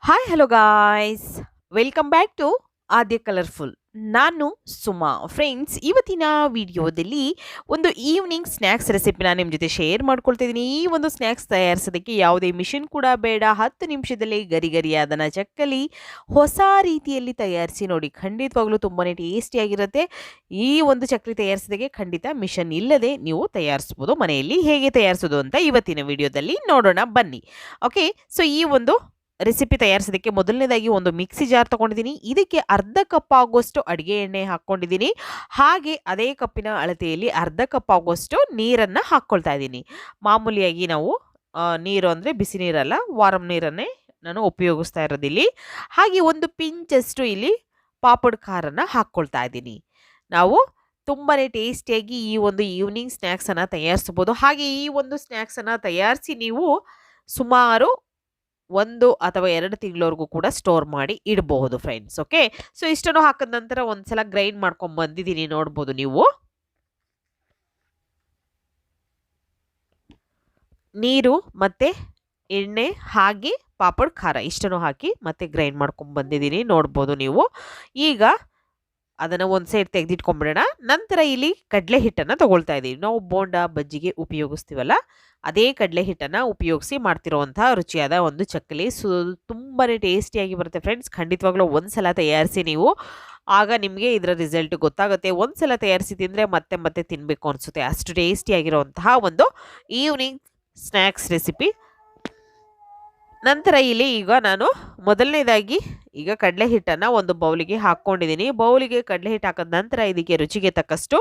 Hi hello guys, welcome back to Aadya colourful. ನಾನು Suma. Friends, ಇವತ್ತಿನ ವಿಡಿಯೋದಲ್ಲಿ ಒಂದು ಈವ್ನಿಂಗ್ ಸ್ನ್ಯಾಕ್ಸ್ ರೆಸಿಪಿನ ನಿಮ್ಮ ಜೊತೆ ಶೇರ್ ಮಾಡ್ಕೊಳ್ತಾ ಇದ್ದೀನಿ. ಈ ಒಂದು ಸ್ನ್ಯಾಕ್ಸ್ ತಯಾರಿಸೋದಕ್ಕೆ ಯಾವುದೇ ಮಿಷಿನ್ ಕೂಡ ಬೇಡ. 10 ನಿಮಿಷದಲ್ಲಿ ಗರಿ ಗರಿಯಾದನ ಚಕ್ಕಲಿ ಹೊಸ ರೀತಿಯಲ್ಲಿ ತಯಾರಿಸಿ ನೋಡಿ. ಖಂಡಿತವಾಗ್ಲೂ ತುಂಬಾ ಟೇಸ್ಟಿಯಾಗಿರುತ್ತೆ. ಈ ಒಂದು ಚಕ್ಕಲಿ ತಯಾರಿಸೋದಕ್ಕೆ ಖಂಡಿತ ಮಿಷನ್ ಇಲ್ಲದೆ ನೀವು ತಯಾರಿಸ್ಬೋದು. ಮನೆಯಲ್ಲಿ ಹೇಗೆ ತಯಾರಿಸೋದು ಅಂತ ಇವತ್ತಿನ ವಿಡಿಯೋದಲ್ಲಿ ನೋಡೋಣ ಬನ್ನಿ. ಓಕೆ, ಸೊ ಈ ಒಂದು ರೆಸಿಪಿ ತಯಾರಿಸೋದಕ್ಕೆ ಮೊದಲನೇದಾಗಿ ಒಂದು ಮಿಕ್ಸಿ ಜಾರ್ ತೊಗೊಂಡಿದ್ದೀನಿ. ಇದಕ್ಕೆ ಅರ್ಧ ಕಪ್ ಆಗುವಷ್ಟು ಅಡುಗೆ ಎಣ್ಣೆ ಹಾಕ್ಕೊಂಡಿದ್ದೀನಿ. ಹಾಗೆ ಅದೇ ಕಪ್ಪಿನ ಅಳತೆಯಲ್ಲಿ ಅರ್ಧ ಕಪ್ ಆಗುವಷ್ಟು ನೀರನ್ನು ಹಾಕ್ಕೊಳ್ತಾ ಇದ್ದೀನಿ. ಮಾಮೂಲಿಯಾಗಿ ನಾವು ನೀರು ಅಂದರೆ ಬಿಸಿ ನೀರಲ್ಲ, ವಾರಂ ನೀರನ್ನೇ ನಾನು ಉಪಯೋಗಿಸ್ತಾ ಇರೋದಿಲ್ಲಿ. ಹಾಗೆ ಒಂದು ಪಿಂಚಷ್ಟು ಇಲ್ಲಿ ಪಾಪಡ್ ಖಾರನ ಹಾಕ್ಕೊಳ್ತಾ ಇದ್ದೀನಿ. ನಾವು ತುಂಬಾ ಟೇಸ್ಟಿಯಾಗಿ ಈ ಒಂದು ಈವ್ನಿಂಗ್ ಸ್ನ್ಯಾಕ್ಸನ್ನು ತಯಾರಿಸ್ಬೋದು. ಹಾಗೆ ಈ ಒಂದು ಸ್ನ್ಯಾಕ್ಸನ್ನು ತಯಾರಿಸಿ ನೀವು ಸುಮಾರು 1 ಅಥವಾ 2 ತಿಂಗಳವರೆಗೂ ಕೂಡ ಸ್ಟೋರ್ ಮಾಡಿ ಇಡಬಹುದು ಫ್ರೆಂಡ್ಸ್. ಓಕೆ, ಸೊ ಇಷ್ಟನ್ನು ಹಾಕಿದ ನಂತರ ಒಂದ್ಸಲ ಗ್ರೈಂಡ್ ಮಾಡ್ಕೊಂಡು ಬಂದಿದ್ದೀನಿ, ನೋಡ್ಬೋದು ನೀವು. ನೀರು ಮತ್ತೆ ಎಣ್ಣೆ ಹಾಗೆ ಪಾಪಡ್ ಖಾರ ಇಷ್ಟನ್ನು ಹಾಕಿ ಮತ್ತೆ ಗ್ರೈಂಡ್ ಮಾಡ್ಕೊಂಡು ಬಂದಿದ್ದೀನಿ, ನೋಡ್ಬೋದು ನೀವು. ಈಗ ಅದನ್ನು ಒಂದು ಸೈಡ್ ತೆಗೆದಿಟ್ಕೊಂಡ್ಬಿಡೋಣ. ನಂತರ ಇಲ್ಲಿ ಕಡಲೆ ಹಿಟ್ಟನ್ನು ತೊಗೊಳ್ತಾ ಇದ್ದೀವಿ. ನಾವು ಬೋಂಡ ಬಜ್ಜಿಗೆ ಉಪಯೋಗಿಸ್ತೀವಲ್ಲ, ಅದೇ ಕಡಲೆ ಹಿಟ್ಟನ್ನು ಉಪಯೋಗಿಸಿ ಮಾಡ್ತಿರೋವಂಥ ರುಚಿಯಾದ ಒಂದು ಚಕ್ಕಲಿ. ತುಂಬಾ ಟೇಸ್ಟಿಯಾಗಿ ಬರುತ್ತೆ ಫ್ರೆಂಡ್ಸ್. ಖಂಡಿತವಾಗ್ಲೂ ಒಂದು ಸಲ ತಯಾರಿಸಿ ನೀವು, ಆಗ ನಿಮಗೆ ಇದರ ರಿಸಲ್ಟ್ ಗೊತ್ತಾಗುತ್ತೆ. ಒಂದು ಸಲ ತಯಾರಿಸಿ ತಿಂದರೆ ಮತ್ತೆ ಮತ್ತೆ ತಿನ್ನಬೇಕು ಅನಿಸುತ್ತೆ, ಅಷ್ಟು ಟೇಸ್ಟಿಯಾಗಿರುವಂತಹ ಒಂದು ಈವ್ನಿಂಗ್ ಸ್ನ್ಯಾಕ್ಸ್ ರೆಸಿಪಿ. ನಂತರ ಇಲ್ಲಿ ಈಗ ನಾನು ಮೊದಲನೇದಾಗಿ ಈಗ ಕಡಲೆ ಹಿಟ್ಟನ್ನು ಒಂದು ಬೌಲಿಗೆ ಹಾಕ್ಕೊಂಡಿದ್ದೀನಿ. ಬೌಲಿಗೆ ಕಡಲೆ ಹಿಟ್ಟು ಹಾಕಿದ ನಂತರ ಇದಕ್ಕೆ ರುಚಿಗೆ ತಕ್ಕಷ್ಟು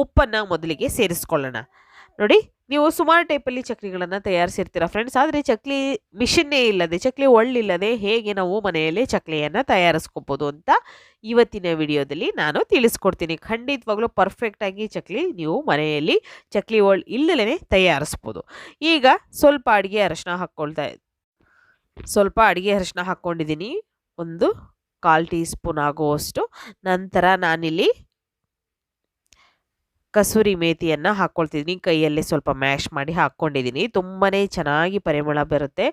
ಉಪ್ಪನ್ನು ಮೊದಲಿಗೆ ಸೇರಿಸ್ಕೊಳ್ಳೋಣ. ನೋಡಿ, ನೀವು ಸುಮಾರು ಟೈಪಲ್ಲಿ ಚಕ್ಲಿಗಳನ್ನು ತಯಾರಿಸಿರ್ತೀರ ಫ್ರೆಂಡ್ಸ್. ಆದರೆ ಚಕ್ಲಿ ಮಿಷನ್ನೇ ಇಲ್ಲದೆ, ಚಕ್ಲಿ ಒಳ್ಳಿಲ್ಲದೆ ಹೇಗೆ ನಾವು ಮನೆಯಲ್ಲಿ ಚಕ್ಲಿಯನ್ನು ತಯಾರಿಸ್ಕೋಬೋದು ಅಂತ ಇವತ್ತಿನ ವಿಡಿಯೋದಲ್ಲಿ ನಾನು ತಿಳಿಸ್ಕೊಡ್ತೀನಿ. ಖಂಡಿತವಾಗ್ಲೂ ಪರ್ಫೆಕ್ಟಾಗಿ ಚಕ್ಲಿ ನೀವು ಮನೆಯಲ್ಲಿ ಚಕ್ಲಿ ಇಲ್ಲದೇ ತಯಾರಿಸ್ಬೋದು. ಈಗ ಸ್ವಲ್ಪ ಅಡುಗೆ ಅರಿಶಿನ ಹಾಕ್ಕೊಂಡಿದ್ದೀನಿ, ಒಂದು 1/4 ಟೀ ಸ್ಪೂನ್ ಆಗುವಷ್ಟು. ನಂತರ ನಾನಿಲ್ಲಿ ಕಸೂರಿ ಮೇಥಿಯನ್ನು ಹಾಕ್ಕೊಳ್ತಿದ್ದೀನಿ. ಕೈಯಲ್ಲೇ ಸ್ವಲ್ಪ ಮ್ಯಾಶ್ ಮಾಡಿ ಹಾಕ್ಕೊಂಡಿದ್ದೀನಿ. ತುಂಬಾ ಚೆನ್ನಾಗಿ ಪರಿಮಳ ಬರುತ್ತೆ,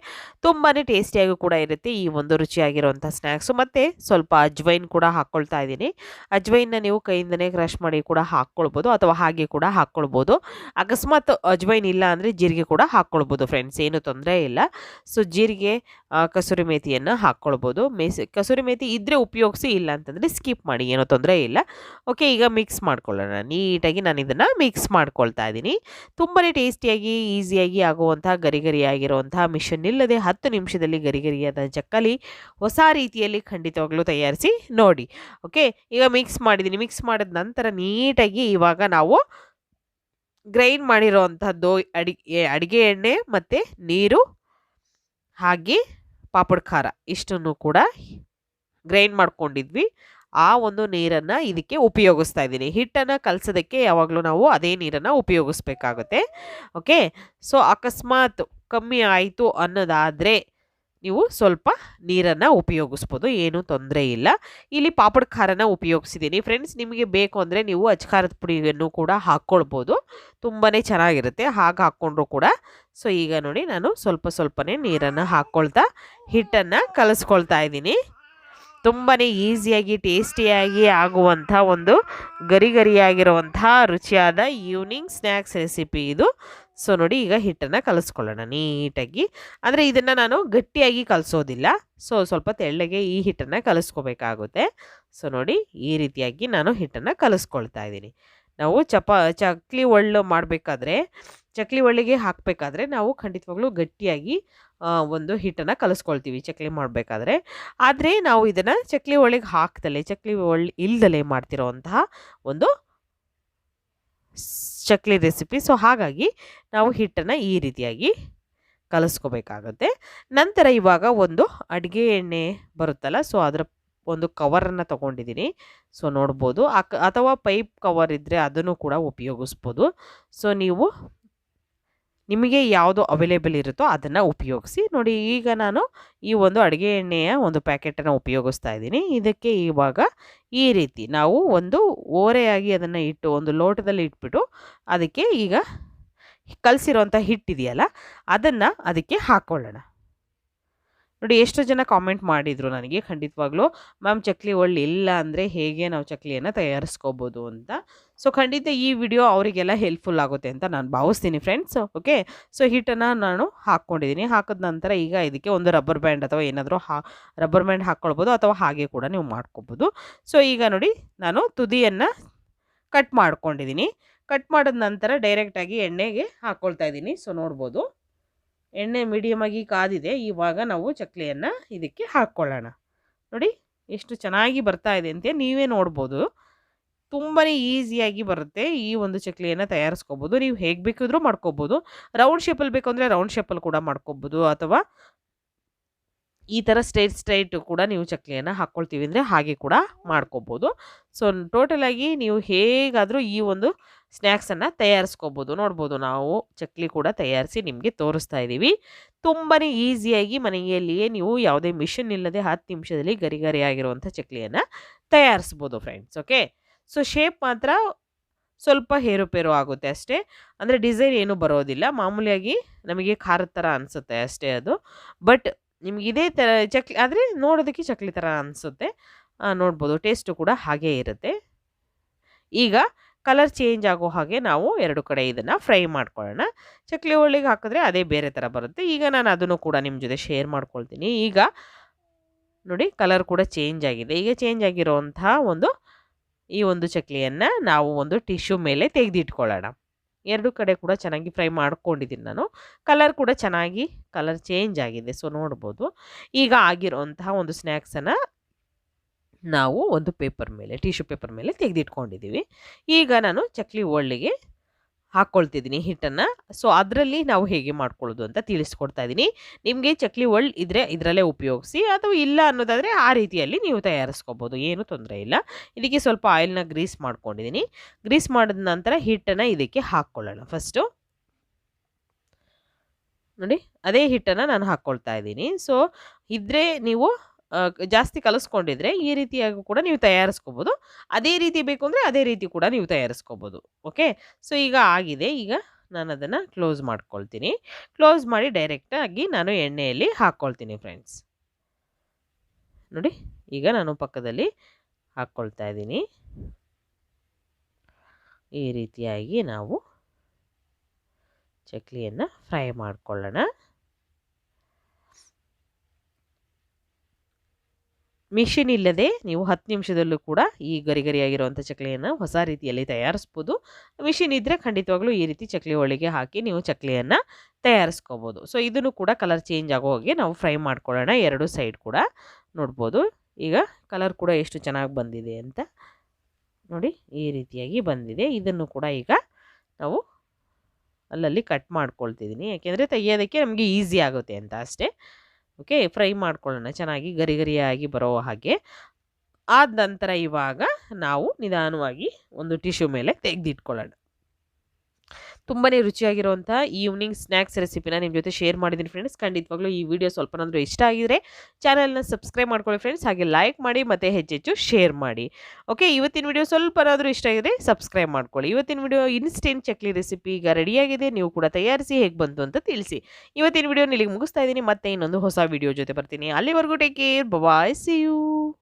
ತುಂಬಾ ಟೇಸ್ಟಿಯಾಗಿ ಕೂಡ ಇರುತ್ತೆ ಈ ಒಂದು ರುಚಿಯಾಗಿರುವಂಥ ಸ್ನ್ಯಾಕ್ಸು. ಮತ್ತು ಸ್ವಲ್ಪ ಅಜ್ವೈನ್ ಕೂಡ ಹಾಕ್ಕೊಳ್ತಾ ಇದ್ದೀನಿ. ಅಜ್ವೈನ್ನ ನೀವು ಕೈಯಿಂದನೇ ಕ್ರಷ್ ಮಾಡಿ ಕೂಡ ಹಾಕ್ಕೊಳ್ಬೋದು, ಅಥವಾ ಹಾಗೆ ಕೂಡ ಹಾಕ್ಕೊಳ್ಬೋದು. ಅಕಸ್ಮಾತ್ ಅಜ್ವೈನ್ ಇಲ್ಲ ಅಂದರೆ ಜೀರಿಗೆ ಕೂಡ ಹಾಕ್ಕೊಳ್ಬೋದು ಫ್ರೆಂಡ್ಸ್, ಏನು ತೊಂದರೆ ಇಲ್ಲ. ಸೊ ಜೀರಿಗೆ, ಕಸೂರಿ ಮೇಥಿಯನ್ನು ಹಾಕ್ಕೊಳ್ಬೋದು. ಕಸೂರಿ ಮೇಥಿ ಇದ್ದರೆ ಉಪಯೋಗಿಸಿ, ಇಲ್ಲ ಅಂತಂದರೆ ಸ್ಕಿಪ್ ಮಾಡಿ, ಏನೋ ತೊಂದರೆ ಇಲ್ಲ. ಓಕೆ, ಈಗ ಮಿಕ್ಸ್ ಮಾಡ್ಕೊಳ್ಳೋಣ ನೀಟಾಗಿ. ನಾನು ಇದನ್ನು ಮಿಕ್ಸ್ ಮಾಡ್ಕೊಳ್ತಾ ಇದ್ದೀನಿ. ತುಂಬಾ ಟೇಸ್ಟಿಯಾಗಿ ಈಸಿಯಾಗಿ ಆಗುವಂತಹ ಗರಿ ಗರಿಯಾಗಿರುವಂತಹ ಮಿಷನ್ ಇಲ್ಲದೆ 10 ನಿಮಿಷದಲ್ಲಿ ಗರಿ ಗರಿಯಾದ ಚಕ್ಕಲಿ ಹೊಸ ರೀತಿಯಲ್ಲಿ ಖಂಡಿತವಾಗ್ಲೂ ತಯಾರಿಸಿ ನೋಡಿ. ಓಕೆ, ಈಗ ಮಿಕ್ಸ್ ಮಾಡಿದ್ದೀನಿ. ಮಿಕ್ಸ್ ಮಾಡಿದ ನಂತರ ನೀಟಾಗಿ ಇವಾಗ ನಾವು ಗ್ರೈಂಡ್ ಮಾಡಿರೋವಂಥದ್ದು ಅಡಿಗೆ ಎಣ್ಣೆ ಮತ್ತು ನೀರು ಹಾಗೆ ಪಾಪಡ್ ಖಾರ ಇಷ್ಟನ್ನು ಕೂಡ ಗ್ರೈಂಡ್ ಮಾಡ್ಕೊಂಡಿದ್ವಿ. ಆ ಒಂದು ನೀರನ್ನು ಇದಕ್ಕೆ ಉಪಯೋಗಿಸ್ತಾ ಇದ್ದೀನಿ. ಹಿಟ್ಟನ್ನು ಕಲಸೋದಕ್ಕೆ ಯಾವಾಗಲೂ ನಾವು ಅದೇ ನೀರನ್ನು ಉಪಯೋಗಿಸ್ಬೇಕಾಗುತ್ತೆ. ಓಕೆ, ಸೊ ಅಕಸ್ಮಾತ್ ಕಮ್ಮಿ ಆಯಿತು ಅನ್ನೋದಾದರೆ ನೀವು ಸ್ವಲ್ಪ ನೀರನ್ನು ಉಪಯೋಗಿಸ್ಬೋದು, ಏನೂ ತೊಂದರೆ ಇಲ್ಲ. ಇಲ್ಲಿ ಪಾಪಡ್ ಖಾರನ ಉಪಯೋಗಿಸಿದ್ದೀನಿ ಫ್ರೆಂಡ್ಸ್. ನಿಮಗೆ ಬೇಕು ಅಂದರೆ ನೀವು ಅಚ್ಕಾರದ ಪುಡಿಯನ್ನು ಕೂಡ ಹಾಕ್ಕೊಳ್ಬೋದು, ತುಂಬಾ ಚೆನ್ನಾಗಿರುತ್ತೆ ಹಾಗೆ ಹಾಕ್ಕೊಂಡ್ರೂ ಕೂಡ. ಸೊ ಈಗ ನೋಡಿ, ನಾನು ಸ್ವಲ್ಪನೇ ನೀರನ್ನು ಹಾಕ್ಕೊಳ್ತಾ ಹಿಟ್ಟನ್ನು ಕಲಿಸ್ಕೊಳ್ತಾ ಇದ್ದೀನಿ. ತುಂಬಾ ಈಸಿಯಾಗಿ ಟೇಸ್ಟಿಯಾಗಿ ಆಗುವಂಥ ಒಂದು ಗರಿ ಗರಿಯಾಗಿರುವಂಥ ರುಚಿಯಾದ ಈವ್ನಿಂಗ್ ಸ್ನ್ಯಾಕ್ಸ್ ರೆಸಿಪಿ ಇದು. ಸೊ ನೋಡಿ, ಈಗ ಹಿಟ್ಟನ್ನು ಕಲಿಸ್ಕೊಳ್ಳೋಣ ನೀಟಾಗಿ. ಅಂದರೆ ಇದನ್ನು ನಾನು ಗಟ್ಟಿಯಾಗಿ ಕಲಿಸೋದಿಲ್ಲ, ಸ್ವಲ್ಪ ತೆಳ್ಳಗೆ ಈ ಹಿಟ್ಟನ್ನು ಕಲಿಸ್ಕೋಬೇಕಾಗುತ್ತೆ. ಸೊ ನೋಡಿ, ಈ ರೀತಿಯಾಗಿ ನಾನು ಹಿಟ್ಟನ್ನು ಕಲಿಸ್ಕೊಳ್ತಾ ಇದ್ದೀನಿ. ನಾವು ಚಕ್ಲಿ ಒಳ್ಳಿಗೆ ಹಾಕಬೇಕಾದ್ರೆ ನಾವು ಖಂಡಿತವಾಗ್ಲೂ ಗಟ್ಟಿಯಾಗಿ ಒಂದು ಹಿಟ್ಟನ್ನು ಕಲಿಸ್ಕೊಳ್ತೀವಿ ಚಕ್ಲಿ ಮಾಡಬೇಕಾದ್ರೆ. ಆದರೆ ನಾವು ಇದನ್ನು ಚಕ್ಲಿ ಒಳ್ಳಿಗೆ ಹಾಕ್ದಲೇ, ಚಕ್ಲಿ ಇಲ್ದಲೇ ಮಾಡ್ತಿರೋವಂತಹ ಒಂದು ಚಕ್ಲಿ ರೆಸಿಪಿ. ಸೊ ಹಾಗಾಗಿ ನಾವು ಹಿಟ್ಟನ್ನು ಈ ರೀತಿಯಾಗಿ ಕಲಿಸ್ಕೋಬೇಕಾಗುತ್ತೆ. ನಂತರ ಇವಾಗ ಒಂದು ಅಡುಗೆ ಎಣ್ಣೆ ಬರುತ್ತಲ್ಲ, ಸೊ ಅದರ ಒಂದು ಕವರನ್ನು ತೊಗೊಂಡಿದ್ದೀನಿ. ಸೊ ನೋಡ್ಬೋದು, ಅಥವಾ ಪೈಪ್ ಕವರ್ ಇದ್ದರೆ ಅದನ್ನು ಕೂಡ ಉಪಯೋಗಿಸ್ಬೋದು. ಸೊ ನೀವು ನಿಮಗೆ ಯಾವುದು ಅವೈಲೇಬಲ್ ಇರುತ್ತೋ ಅದನ್ನು ಉಪಯೋಗಿಸಿ ನೋಡಿ. ಈಗ ನಾನು ಈ ಒಂದು ಅಡುಗೆ ಎಣ್ಣೆಯ ಒಂದು ಪ್ಯಾಕೆಟನ್ನು ಉಪಯೋಗಿಸ್ತಾ ಇದ್ದೀನಿ. ಇದಕ್ಕೆ ಇವಾಗ ಈ ರೀತಿ ನಾವು ಒಂದು ಓರೆಯಾಗಿ ಅದನ್ನು ಇಟ್ಟು ಒಂದು ಲೋಟದಲ್ಲಿ ಇಟ್ಬಿಟ್ಟು ಅದಕ್ಕೆ ಈಗ ಕಲಸಿರುವಂಥ ಹಿಟ್ಟಿದೆಯಲ್ಲ ಅದನ್ನು ಅದಕ್ಕೆ ಹಾಕ್ಕೊಳ್ಳೋಣ. ನೋಡಿ ಎಷ್ಟು ಜನ ಕಾಮೆಂಟ್ ಮಾಡಿದರು ನನಗೆ ಖಂಡಿತವಾಗ್ಲೂ ಮ್ಯಾಮ್ ಚಕ್ಲಿ ಒಳ್ಳೆ ಇಲ್ಲ ಅಂದರೆ ಹೇಗೆ ನಾವು ಚಕ್ಲಿಯನ್ನು ತಯಾರಿಸ್ಕೋಬೋದು ಅಂತ. ಸೊ ಖಂಡಿತ ಈ ವಿಡಿಯೋ ಅವರಿಗೆಲ್ಲ ಹೆಲ್ಪ್ಫುಲ್ ಆಗುತ್ತೆ ಅಂತ ನಾನು ಭಾವಿಸ್ತೀನಿ ಫ್ರೆಂಡ್ಸ್. ಓಕೆ, ಸೊ ಹಿಟ್ಟನ್ನು ನಾನು ಹಾಕ್ಕೊಂಡಿದ್ದೀನಿ. ಹಾಕಿದ ನಂತರ ಈಗ ಇದಕ್ಕೆ ಒಂದು ರಬ್ಬರ್ ಬ್ಯಾಂಡ್ ಅಥವಾ ಏನಾದರೂ ರಬ್ಬರ್ ಬ್ಯಾಂಡ್ ಹಾಕ್ಕೊಳ್ಬೋದು ಅಥವಾ ಹಾಗೆ ಕೂಡ ನೀವು ಮಾಡ್ಕೊಬೋದು. ಸೊ ಈಗ ನೋಡಿ ನಾನು ತುದಿಯನ್ನು ಕಟ್ ಮಾಡ್ಕೊಂಡಿದ್ದೀನಿ. ಕಟ್ ಮಾಡಿದ ನಂತರ ಡೈರೆಕ್ಟಾಗಿ ಎಣ್ಣೆಗೆ ಹಾಕ್ಕೊಳ್ತಾ ಇದ್ದೀನಿ. ಸೊ ನೋಡ್ಬೋದು ಎಣ್ಣೆ ಮೀಡಿಯಮಾಗಿ ಕಾದಿದೆ. ಇವಾಗ ನಾವು ಚಕ್ಲಿಯನ್ನು ಇದಕ್ಕೆ ಹಾಕ್ಕೊಳ್ಳೋಣ. ನೋಡಿ ಎಷ್ಟು ಚೆನ್ನಾಗಿ ಬರ್ತಾ ಇದೆ ಅಂತ ನೀವೇ ನೋಡ್ಬೋದು. ತುಂಬಾ ಈಸಿಯಾಗಿ ಬರುತ್ತೆ. ಈ ಒಂದು ಚಕ್ಲಿಯನ್ನು ತಯಾರಿಸ್ಕೋಬೋದು. ನೀವು ಹೇಗೆ ಬೇಕಿದ್ರೂ ಮಾಡ್ಕೋಬೋದು. ರೌಂಡ್ ಶೇಪಲ್ಲಿ ಬೇಕು ಅಂದರೆ ರೌಂಡ್ ಶೇಪಲ್ಲಿ ಕೂಡ ಮಾಡ್ಕೋಬೋದು, ಅಥವಾ ಈ ಥರ ಸ್ಟ್ರೈಟ್ ಕೂಡ ನೀವು ಚಕ್ಲಿಯನ್ನು ಹಾಕ್ಕೊಳ್ತೀವಿ ಅಂದರೆ ಹಾಗೆ ಕೂಡ ಮಾಡ್ಕೋಬೋದು. ಸೊ ಟೋಟಲಾಗಿ ನೀವು ಹೇಗಾದರೂ ಈ ಒಂದು ಸ್ನ್ಯಾಕ್ಸನ್ನು ತಯಾರಿಸ್ಕೋಬೋದು. ನೋಡ್ಬೋದು ನಾವು ಚಕ್ಲಿ ಕೂಡ ತಯಾರಿಸಿ ನಿಮಗೆ ತೋರಿಸ್ತಾ ಇದ್ದೀವಿ. ತುಂಬಾ ಈಸಿಯಾಗಿ ಮನೆಯಲ್ಲಿಯೇ ನೀವು ಯಾವುದೇ ಮಿಷಿನ್ ಇಲ್ಲದೆ 10 ನಿಮಿಷದಲ್ಲಿ ಗರಿಗರಿಯಾಗಿರುವಂಥ ಚಕ್ಲಿಯನ್ನು ತಯಾರಿಸ್ಬೋದು ಫ್ರೆಂಡ್ಸ್. ಓಕೆ, ಸೊ ಶೇಪ್ ಮಾತ್ರ ಸ್ವಲ್ಪ ಹೇರುಪೇರು ಆಗುತ್ತೆ ಅಷ್ಟೇ. ಅಂದರೆ ಡಿಸೈನ್ ಏನೂ ಬರೋದಿಲ್ಲ. ಮಾಮೂಲಿಯಾಗಿ ನಮಗೆ ಖಾರದ ಥರ ಅನಿಸುತ್ತೆ ಅಷ್ಟೇ ಅದು. ಬಟ್ ನಿಮ್ಗೆ ಇದೇ ಥರ ಚಕ್ಲಿ ಆದರೆ ನೋಡೋದಕ್ಕೆ ಚಕ್ಲಿ ಥರ ಅನಿಸುತ್ತೆ. ನೋಡ್ಬೋದು ಟೇಸ್ಟು ಕೂಡ ಹಾಗೇ ಇರುತ್ತೆ. ಈಗ ಕಲರ್ ಚೇಂಜ್ ಆಗೋ ಹಾಗೆ ನಾವು 2 ಕಡೆ ಇದನ್ನು ಫ್ರೈ ಮಾಡ್ಕೊಳ್ಳೋಣ. ಚಕ್ಲಿ ಒಳ್ಳಿಗೆ ಹಾಕಿದ್ರೆ ಅದೇ ಬೇರೆ ಥರ ಬರುತ್ತೆ. ಈಗ ನಾನು ಅದನ್ನು ಕೂಡ ನಿಮ್ಮ ಜೊತೆ ಶೇರ್ ಮಾಡ್ಕೊಳ್ತೀನಿ. ಈಗ ನೋಡಿ ಕಲರ್ ಕೂಡ ಚೇಂಜ್ ಆಗಿದೆ. ಈಗ ಚೇಂಜ್ ಆಗಿರೋವಂತಹ ಈ ಒಂದು ಚಕ್ಲಿಯನ್ನು ನಾವು ಒಂದು ಟಿಶ್ಯೂ ಮೇಲೆ ತೆಗೆದಿಟ್ಕೊಳ್ಳೋಣ. 2 ಕಡೆ ಕೂಡ ಚೆನ್ನಾಗಿ ಫ್ರೈ ಮಾಡ್ಕೊಂಡಿದ್ದೀನಿ ನಾನು. ಕಲರ್ ಕೂಡ ಚೆನ್ನಾಗಿ ಕಲರ್ ಚೇಂಜ್ ಆಗಿದೆ. ಸೊ ನೋಡ್ಬೋದು ಈಗ ಆಗಿರೋಂತಹ ಒಂದು ಸ್ನ್ಯಾಕ್ಸನ್ನು ನಾವು ಒಂದು ಪೇಪರ್ ಮೇಲೆ ಟಿಶ್ಯೂ ಪೇಪರ್ ಮೇಲೆ ತೆಗೆದಿಟ್ಕೊಂಡಿದ್ದೀವಿ. ಈಗ ನಾನು ಚಕ್ಲಿ ಒಳ್ಳಿಗೆ ಹಾಕ್ಕೊಳ್ತಿದ್ದೀನಿ ಹಿಟ್ಟನ್ನು. ಸೊ ಅದರಲ್ಲಿ ನಾವು ಹೇಗೆ ಮಾಡ್ಕೊಳ್ಳೋದು ಅಂತ ತಿಳಿಸ್ಕೊಡ್ತಾ ಇದ್ದೀನಿ. ನಿಮಗೆ ಚಕ್ಲಿ ಒಳ್ಳು ಇದ್ದರೆ ಇದರಲ್ಲೇ ಉಪಯೋಗಿಸಿ, ಅಥವಾ ಇಲ್ಲ ಅನ್ನೋದಾದರೆ ಆ ರೀತಿಯಲ್ಲಿ ನೀವು ತಯಾರಿಸ್ಕೋಬೋದು, ಏನೂ ತೊಂದರೆ ಇಲ್ಲ. ಇದಕ್ಕೆ ಸ್ವಲ್ಪ ಆಯಿಲ್ನ ಗ್ರೀಸ್ ಮಾಡ್ಕೊಂಡಿದ್ದೀನಿ. ಗ್ರೀಸ್ ಮಾಡಿದ ನಂತರ ಹಿಟ್ಟನ್ನು ಇದಕ್ಕೆ ಹಾಕ್ಕೊಳ್ಳೋಣ. ಫಸ್ಟು ನೋಡಿ ಅದೇ ಹಿಟ್ಟನ್ನು ನಾನು ಹಾಕ್ಕೊಳ್ತಾ ಇದ್ದೀನಿ. ಸೊ ಇದ್ರೆ ನೀವು ಜಾಸ್ತಿ ಕಲಿಸ್ಕೊಂಡಿದ್ರೆ ಈ ರೀತಿಯಾಗಿ ಕೂಡ ನೀವು ತಯಾರಿಸ್ಕೋಬೋದು. ಅದೇ ರೀತಿ ಬೇಕು ಅಂದರೆ ಅದೇ ರೀತಿ ಕೂಡ ನೀವು ತಯಾರಿಸ್ಕೋಬೋದು. ಓಕೆ, ಸೊ ಈಗ ಆಗಿದೆ. ಈಗ ನಾನು ಅದನ್ನು ಕ್ಲೋಸ್ ಮಾಡ್ಕೊಳ್ತೀನಿ. ಕ್ಲೋಸ್ ಮಾಡಿ ಡೈರೆಕ್ಟಾಗಿ ನಾನು ಎಣ್ಣೆಯಲ್ಲಿ ಹಾಕ್ಕೊಳ್ತೀನಿ ಫ್ರೆಂಡ್ಸ್. ನೋಡಿ ಈಗ ನಾನು ಪಕ್ಕದಲ್ಲಿ ಹಾಕ್ಕೊಳ್ತಾ ಇದ್ದೀನಿ. ಈ ರೀತಿಯಾಗಿ ನಾವು ಚಕ್ಲಿಯನ್ನು ಫ್ರೈ ಮಾಡ್ಕೊಳ್ಳೋಣ. ಮಿಷಿನ್ ಇಲ್ಲದೆ ನೀವು 10 ನಿಮಿಷದಲ್ಲೂ ಕೂಡ ಈ ಗರಿಗರಿಯಾಗಿರುವಂಥ ಚಕ್ಲಿಯನ್ನು ಹೊಸ ರೀತಿಯಲ್ಲಿ ತಯಾರಿಸ್ಬೋದು. ಮಿಷಿನ್ ಇದ್ದರೆ ಖಂಡಿತವಾಗ್ಲೂ ಈ ರೀತಿ ಚಕ್ಲಿ ಒಳಗೆ ಹಾಕಿ ನೀವು ಚಕ್ಲಿಯನ್ನು ತಯಾರಿಸ್ಕೋಬೋದು. ಸೊ ಇದನ್ನು ಕೂಡ ಕಲರ್ ಚೇಂಜ್ ಆಗೋ ಹಾಗೆ ನಾವು ಫ್ರೈ ಮಾಡ್ಕೊಳ್ಳೋಣ 2 ಸೈಡ್ ಕೂಡ. ನೋಡ್ಬೋದು ಈಗ ಕಲರ್ ಕೂಡ ಎಷ್ಟು ಚೆನ್ನಾಗಿ ಬಂದಿದೆ ಅಂತ. ನೋಡಿ ಈ ರೀತಿಯಾಗಿ ಬಂದಿದೆ. ಇದನ್ನು ಕೂಡ ಈಗ ನಾವು ಅಲ್ಲಲ್ಲಿ ಕಟ್ ಮಾಡ್ಕೊಳ್ತಿದ್ದೀನಿ, ಯಾಕೆಂದರೆ ತೆಗಿಯೋದಕ್ಕೆ ನಮಗೆ ಈಸಿ ಆಗುತ್ತೆ ಅಂತ ಅಷ್ಟೇ. ಓಕೆ, ಫ್ರೈ ಮಾಡ್ಕೊಳ್ಳೋಣ ಚೆನ್ನಾಗಿ ಗರಿಗರಿಯಾಗಿ ಬರೋ ಹಾಗೆ. ಆದ ನಂತರ ಇವಾಗ ನಾವು ನಿಧಾನವಾಗಿ ಒಂದು ಟಿಶ್ಯೂ ಮೇಲೆ ತೆಗೆದಿಟ್ಕೊಳ್ಳೋಣ. ತುಂಬಾ ರುಚಿಯಾಗಿರುವಂಥ ಈವ್ನಿಂಗ್ ಸ್ನ್ಯಾಕ್ಸ್ ರೆಸಿಪಿನ ನಿಮ್ಮ ಜೊತೆ ಶೇರ್ ಮಾಡಿದ್ದೀನಿ ಫ್ರೆಂಡ್ಸ್. ಖಂಡಿತವಾಗ್ಲೂ ಈ ವಿಡಿಯೋ ಸ್ವಲ್ಪನಾದರೂ ಇಷ್ಟ ಆಗಿದ್ರೆ ಚಾನಲ್ನ ಸಬ್ಸ್ಕ್ರೈಬ್ ಮಾಡ್ಕೊಳ್ಳಿ ಫ್ರೆಂಡ್ಸ್. ಹಾಗೆ ಲೈಕ್ ಮಾಡಿ ಮತ್ತು ಹೆಚ್ಚೆಚ್ಚು ಶೇರ್ ಮಾಡಿ. ಓಕೆ, ಇವತ್ತಿನ ವಿಡಿಯೋ ಸ್ವಲ್ಪನಾದರೂ ಇಷ್ಟ ಆಗಿದ್ರೆ ಸಬ್ಸ್ಕ್ರೈಬ್ ಮಾಡ್ಕೊಳ್ಳಿ. ಇವತ್ತಿನ ವಿಡಿಯೋ ಇನ್ಸ್ಟೆಂಟ್ ಚಕ್ಲಿ ರೆಸಿಪಿ ಈಗ ರೆಡಿಯಾಗಿದೆ. ನೀವು ಕೂಡ ತಯಾರಿಸಿ ಹೇಗೆ ಬಂತು ಅಂತ ತಿಳಿಸಿ. ಇವತ್ತಿನ ವಿಡಿಯೋ ಇಲ್ಲಿಗೆ ಮುಗಿಸ್ತಾ ಇದ್ದೀನಿ. ಮತ್ತೆ ಇನ್ನೊಂದು ಹೊಸ ವಿಡಿಯೋ ಜೊತೆ ಬರ್ತೀನಿ. ಅಲ್ಲಿವರೆಗೂ take care, bye, see you.